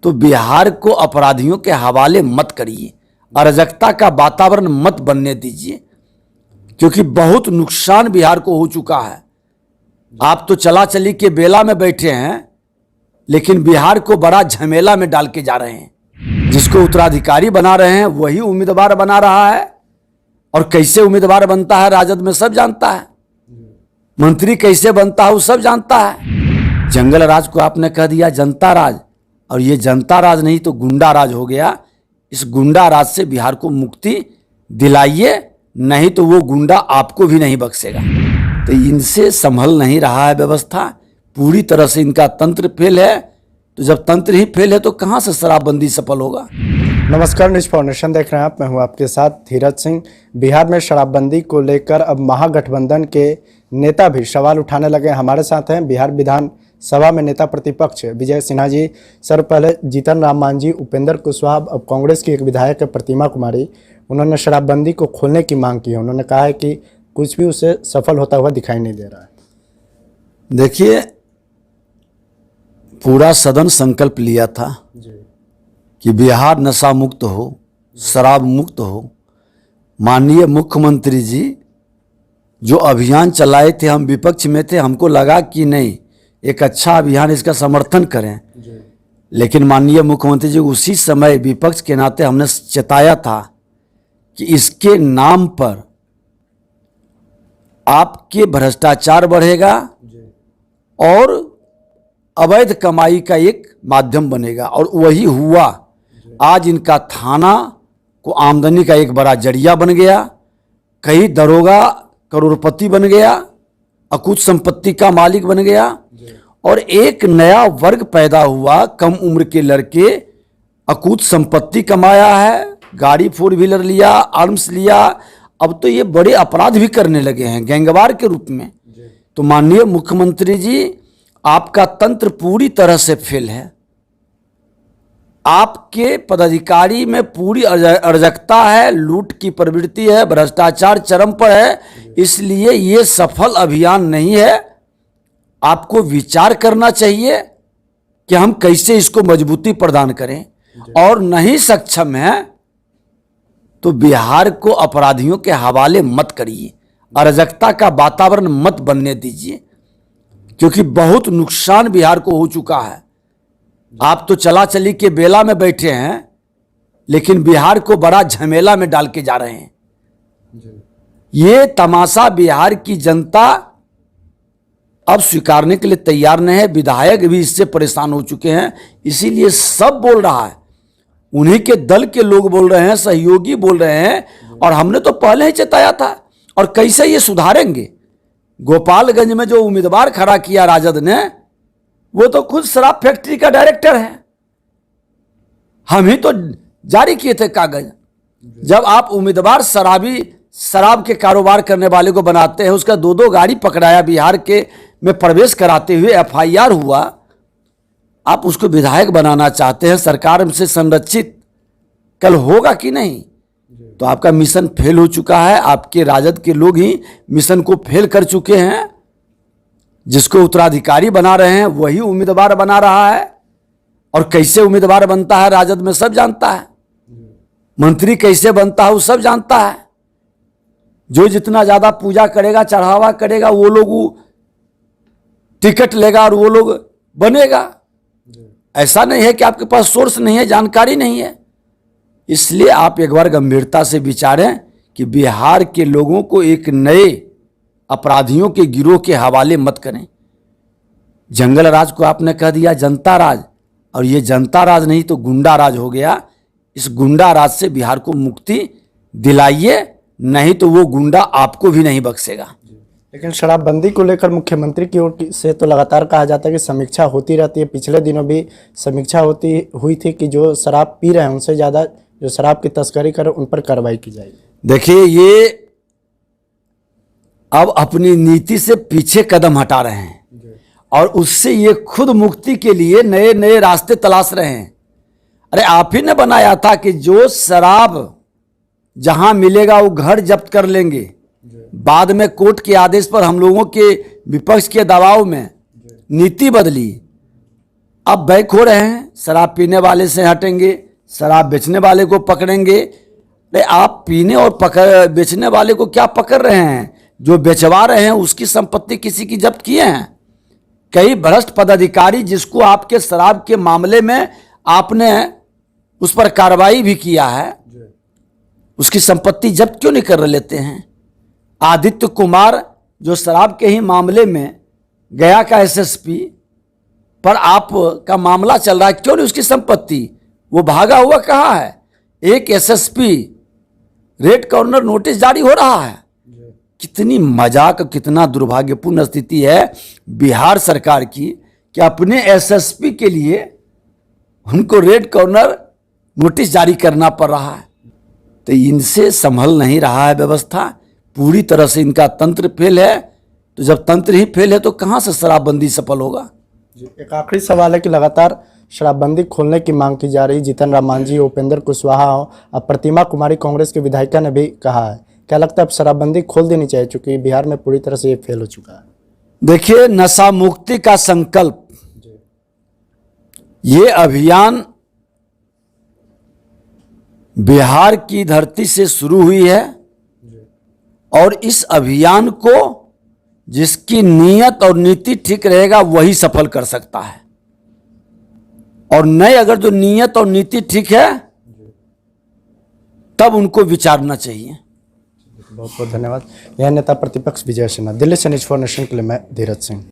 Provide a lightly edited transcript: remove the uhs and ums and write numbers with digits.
तो बिहार को अपराधियों के हवाले मत करिए, अराजकता का वातावरण मत बनने दीजिए, क्योंकि बहुत नुकसान बिहार को हो चुका है। आप तो चला चली के बेला में बैठे हैं, लेकिन बिहार को बड़ा झमेला में डाल के जा रहे हैं। जिसको उत्तराधिकारी बना रहे हैं वही उम्मीदवार बना रहा है, और कैसे उम्मीदवार बनता है राजद में सब जानता है, मंत्री कैसे बनता है वो सब जानता है। जंगल राज को आपने कह दिया जनता राज, और ये जनता राज नहीं तो गुंडा राज हो गया। इस गुंडा राज से बिहार को मुक्ति दिलाइए, नहीं तो वो गुंडा आपको भी नहीं बख्शेगा। तो इनसे संभल नहीं रहा है व्यवस्था, पूरी तरह से इनका तंत्र फेल है। तो जब तंत्र ही फेल है तो कहां से शराबबंदी सफल होगा। नमस्कार, न्यूज फाउंडेशन देख रहे हैं आप, मैं हूं आपके साथ धीरज सिंह। बिहार में शराबबंदी को लेकर अब महागठबंधन के नेता भी सवाल उठाने लगे। हमारे साथ हैं बिहार विधानसभा में नेता प्रतिपक्ष विजय सिन्हा जी। सर, पहले जीतन राम मांझी, उपेंद्र कुशवाहा, अब कांग्रेस की एक विधायक है प्रतिमा कुमारी, उन्होंने शराबबंदी को खोलने की मांग की है। उन्होंने कहा है कि कुछ भी उसे सफल होता हुआ दिखाई नहीं दे रहा है। देखिए, पूरा सदन संकल्प लिया था कि बिहार नशा मुक्त हो, शराब मुक्त हो। माननीय मुख्यमंत्री जी जो अभियान चलाए थे, हम विपक्ष में थे, हमको लगा कि नहीं एक अच्छा अभियान, इसका समर्थन करें। लेकिन माननीय मुख्यमंत्री जी उसी समय विपक्ष के नाते हमने चेताया था कि इसके नाम पर आपके भ्रष्टाचार बढ़ेगा और अवैध कमाई का एक माध्यम बनेगा, और वही हुआ। आज इनका थाना को आमदनी का एक बड़ा जरिया बन गया, कई दरोगा करोड़पति बन गया, अकुत संपत्ति का मालिक बन गया, और एक नया वर्ग पैदा हुआ। कम उम्र के लड़के अकुत संपत्ति कमाया है, गाड़ी 4 व्हीलर लिया, आर्म्स लिया, अब तो ये बड़े अपराध भी करने लगे हैं गैंगवार के रूप में। तो माननीय मुख्यमंत्री जी, आपका तंत्र पूरी तरह से फेल है। आपके पदाधिकारी में पूरी अराजकता है, लूट की प्रवृत्ति है, भ्रष्टाचार चरम पर है, इसलिए ये सफल अभियान नहीं है। आपको विचार करना चाहिए कि हम कैसे इसको मजबूती प्रदान करें, और नहीं सक्षम है तो बिहार को अपराधियों के हवाले मत करिए, अराजकता का वातावरण मत बनने दीजिए, क्योंकि बहुत नुकसान बिहार को हो चुका है। आप तो चला चली के बेला में बैठे हैं, लेकिन बिहार को बड़ा झमेला में डाल के जा रहे हैं। ये तमाशा बिहार की जनता अब स्वीकारने के लिए तैयार नहीं है। विधायक भी इससे परेशान हो चुके हैं, इसीलिए सब बोल रहा है, उन्हीं के दल के लोग बोल रहे हैं, सहयोगी बोल रहे हैं, और हमने तो पहले ही चेताया था। और कैसे ये सुधारेंगे। गोपालगंज में जो उम्मीदवार खड़ा किया राजद ने, वो तो खुद शराब फैक्ट्री का डायरेक्टर है। हम ही तो जारी किए थे कागज। जब आप उम्मीदवार शराब के कारोबार करने वाले को बनाते हैं, उसका 2-2 गाड़ी पकड़ाया, बिहार के में प्रवेश कराते हुए FIR हुआ, आप उसको विधायक बनाना चाहते हैं, सरकार से संरक्षित कल होगा कि नहीं। तो आपका मिशन फेल हो चुका है। आपके राजद के लोग ही मिशन को फेल कर चुके हैं। जिसको उत्तराधिकारी बना रहे हैं वही उम्मीदवार बना रहा है, और कैसे उम्मीदवार बनता है राजद में सब जानता है, मंत्री कैसे बनता है वो सब जानता है। जो जितना ज्यादा पूजा करेगा, चढ़ावा करेगा, वो लोग टिकट लेगा और वो लोग बनेगा। ऐसा नहीं है कि आपके पास सोर्स नहीं है, जानकारी नहीं है। इसलिए आप एक बार गंभीरता से विचारें कि बिहार के लोगों को एक नए अपराधियों के गिरोह के हवाले मत करें। जंगल राज को आपने कह दिया जनता राज, और ये जनता राज नहीं तो गुंडा राज हो गया। इस गुंडा राज से बिहार को मुक्ति दिलाइए, नहीं तो वो गुंडा आपको भी नहीं बख्शेगा। लेकिन शराबबंदी को लेकर मुख्यमंत्री की ओर से तो लगातार कहा जाता है कि समीक्षा होती रहती है। पिछले दिनों भी समीक्षा हुई थी कि जो शराब पी रहे हैं उनसे ज़्यादा जो शराब की तस्करी करे उन पर कार्रवाई की जाएगी। देखिए, ये अब अपनी नीति से पीछे कदम हटा रहे हैं, और उससे ये खुद मुक्ति के लिए नए नए रास्ते तलाश रहे हैं। अरे आप ही ने बनाया था कि जो शराब जहां मिलेगा वो घर जब्त कर लेंगे। बाद में कोर्ट के आदेश पर हम लोगों के विपक्ष के दबाव में नीति बदली। अब बैक हो रहे हैं, शराब पीने वाले से हटेंगे, शराब बेचने वाले को पकड़ेंगे। अरे आप पीने और बेचने वाले को क्या पकड़ रहे हैं? जो बेचवा रहे हैं उसकी संपत्ति किसी की जब्त किए हैं। कई भ्रष्ट पदाधिकारी जिसको आपके शराब के मामले में आपने उस पर कार्रवाई भी किया है, उसकी संपत्ति जब्त क्यों नहीं कर लेते हैं? आदित्य कुमार जो शराब के ही मामले में गया का एसएसपी पर आप का मामला चल रहा है, क्यों नहीं उसकी संपत्ति? वो भागा हुआ कहाँ है? एक एसएसपी रेड कॉर्नर नोटिस जारी हो रहा है। कितनी मजाक, कितना दुर्भाग्यपूर्ण स्थिति है बिहार सरकार की कि अपने एसएसपी के लिए उनको रेड कॉर्नर नोटिस जारी करना पड़ रहा है। तो इनसे संभल नहीं रहा है व्यवस्था, पूरी तरह से इनका तंत्र फेल है। तो जब तंत्र ही फेल है तो कहां से शराबबंदी सफल होगा? एक आखिरी सवाल है कि लगातार शराबबंदी खोलने की मांग की जा रही। जीतन राम मांझी, उपेंद्र कुशवाहा और प्रतिमा कुमारी कांग्रेस की विधायिका ने भी कहा है। क्या लगता है अब शराबबंदी खोल देनी चाहिए, चूंकि बिहार में पूरी तरह से ये फेल हो चुका है? देखिए, नशा मुक्ति का संकल्प, ये अभियान बिहार की धरती से शुरू हुई है और इस अभियान को जिसकी नीयत और नीति ठीक रहेगा वही सफल कर सकता है। और नहीं, अगर जो नीयत और नीति ठीक है तब उनको विचारना चाहिए। बहुत बहुत धन्यवाद। यह नेता प्रतिपक्ष विजय सिन्हा। दिल्ली से न्यूज़ 4 नेशन के लिए मैं धीरज सिंह।